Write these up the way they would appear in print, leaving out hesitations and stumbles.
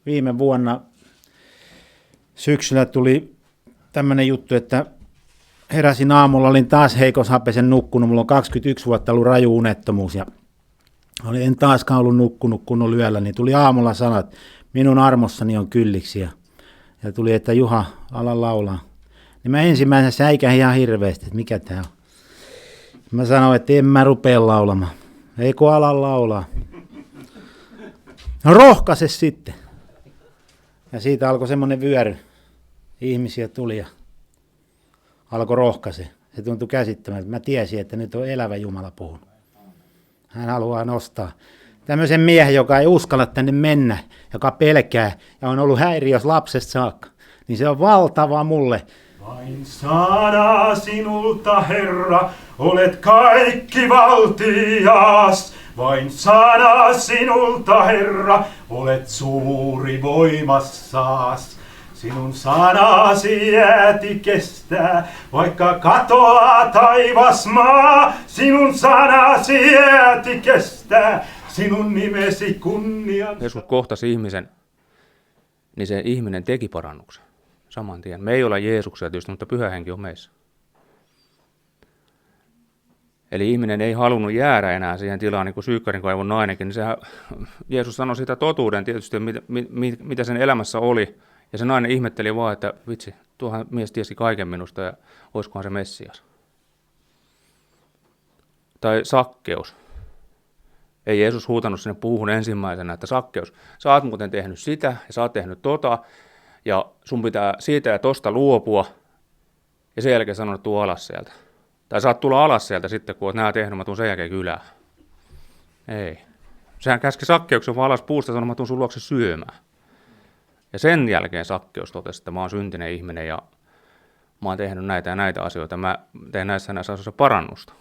Viime vuonna syksyllä tuli tämmöinen juttu, että heräsin aamulla, olin taas heikoshapeisen nukkunut, mulla on 21 vuotta ollut raju unettomuus ja en taaskaan ollut nukkunut kunnon yöllä, niin tuli aamulla sana, että minun armossani on kylliksi ja tuli, että Juha, ala laulaa. Niin mä ensimmäisenä säikähin ihan hirveästi, että mikä tää on. Mä sanoin, että en mä rupea laulamaan, ei kun ala laulaa. No rohkaise sitten. Ja siitä alkoi semmoinen vyöry. Ihmisiä tuli ja alkoi rohkaise. Se tuntui käsittämättä. Mä tiesin, että nyt on elävä Jumala puhunut. Hän haluaa nostaa tämmöisen miehen, joka ei uskalla tänne mennä, joka pelkää ja on ollut häiriössä lapsesta saakka. Niin se on valtava mulle. Vain sana sinulta, Herra, olet kaikki valtias. Vain sana sinulta, Herra, olet suuri voimassas. Sinun sanasi jääti kestää, vaikka katoaa taivas maa. Sinun sanasi jääti kestää, sinun nimesi kunnia. Jeesus kohtasi ihmisen, niin se ihminen teki parannuksen saman tien. Me ei ole Jeesuksia tietysti, mutta Pyhä Henki on meissä. Eli ihminen ei halunnut jäädä enää siihen tilaan, niin kuin Syykkärinkaivon nainenkin. Niin sehän, Jeesus sanoi sitä totuuden tietysti, mitä sen elämässä oli. Ja se nainen ihmetteli vaan, että vitsi, tuohan mies tiesi kaiken minusta ja olisikohan se Messias. Tai Sakkeus. Ei Jeesus huutanut sinne puuhun ensimmäisenä, että Sakkeus, sä oot muuten tehnyt sitä ja sä oot tehnyt tota. Ja sun pitää siitä ja tosta luopua. Ja sen jälkeen sanoi, että tuu alas sieltä. Tai saat tulla alas sieltä sitten, kun oot nää tehnyt, mä tuun sen jälkeen kylään. Ei. Sehän käski Sakkeuksen vaan alas puusta ja sanoi, mä tuun sun luokse syömään. Ja sen jälkeen Sakkeus totesi, että mä oon syntinen ihminen ja mä oon tehnyt näitä ja näitä asioita. Mä teen näissä asioissa parannusta.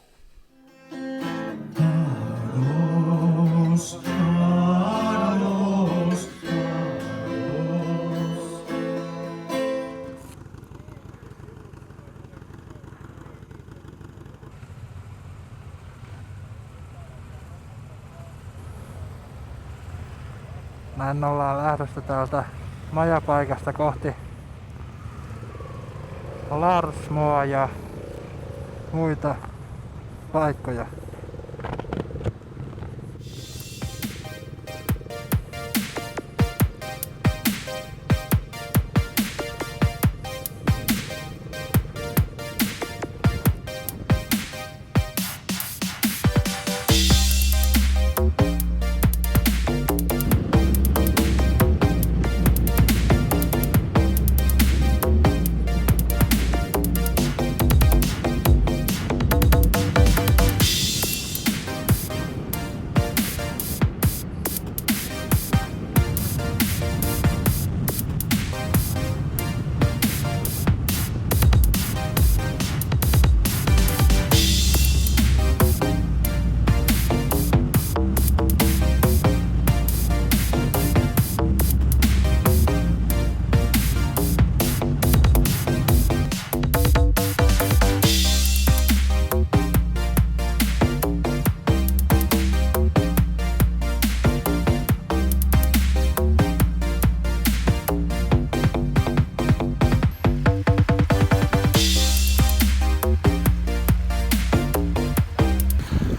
Näin ollaan lähdössä täältä majapaikasta kohti Larsmoa ja muita paikkoja.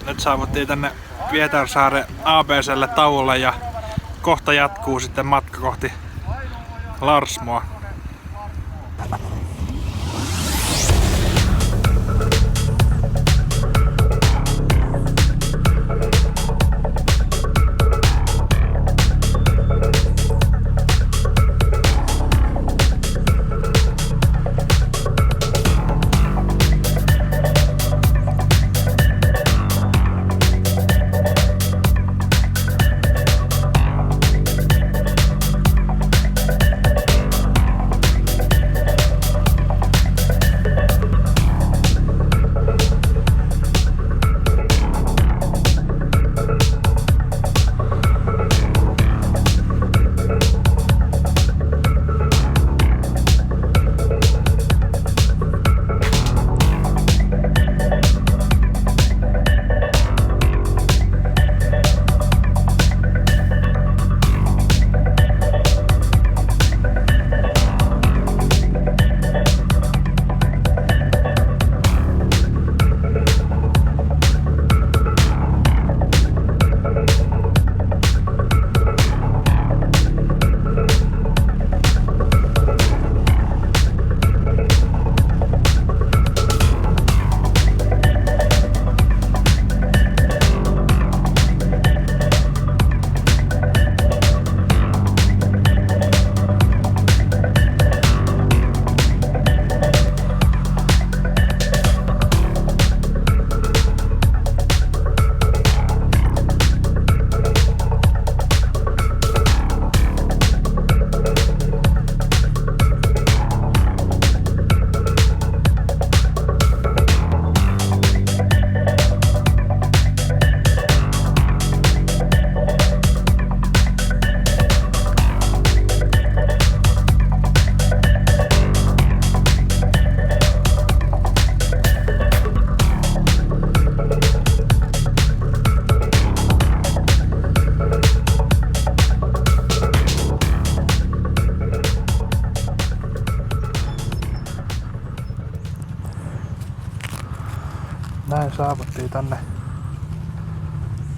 Nyt saavuttiin tänne Pietarsaaren ABC:lle tauolle ja kohta jatkuu sitten matka kohti Larsmoa. saavuttiin tänne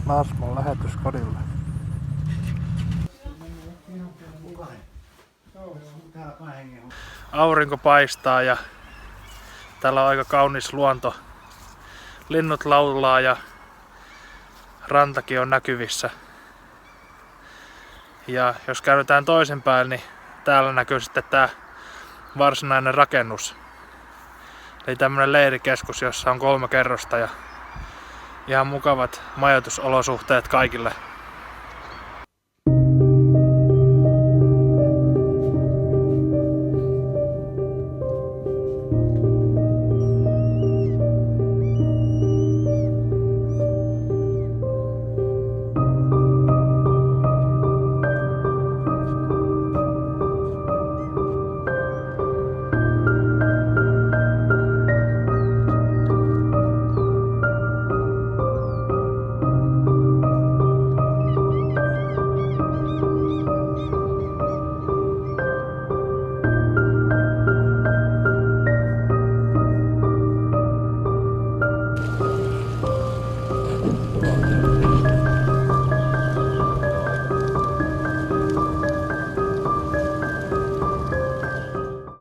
Larsmon lähetyskodille. Aurinko paistaa ja täällä on aika kaunis luonto. Linnut laulaa ja rantakin on näkyvissä. Ja jos käydään toisinpäin, niin täällä näkyy sitten tää varsinainen rakennus. Eli tämmönen leirikeskus, jossa on 3 kerrosta ja ihan mukavat majoitusolosuhteet kaikille.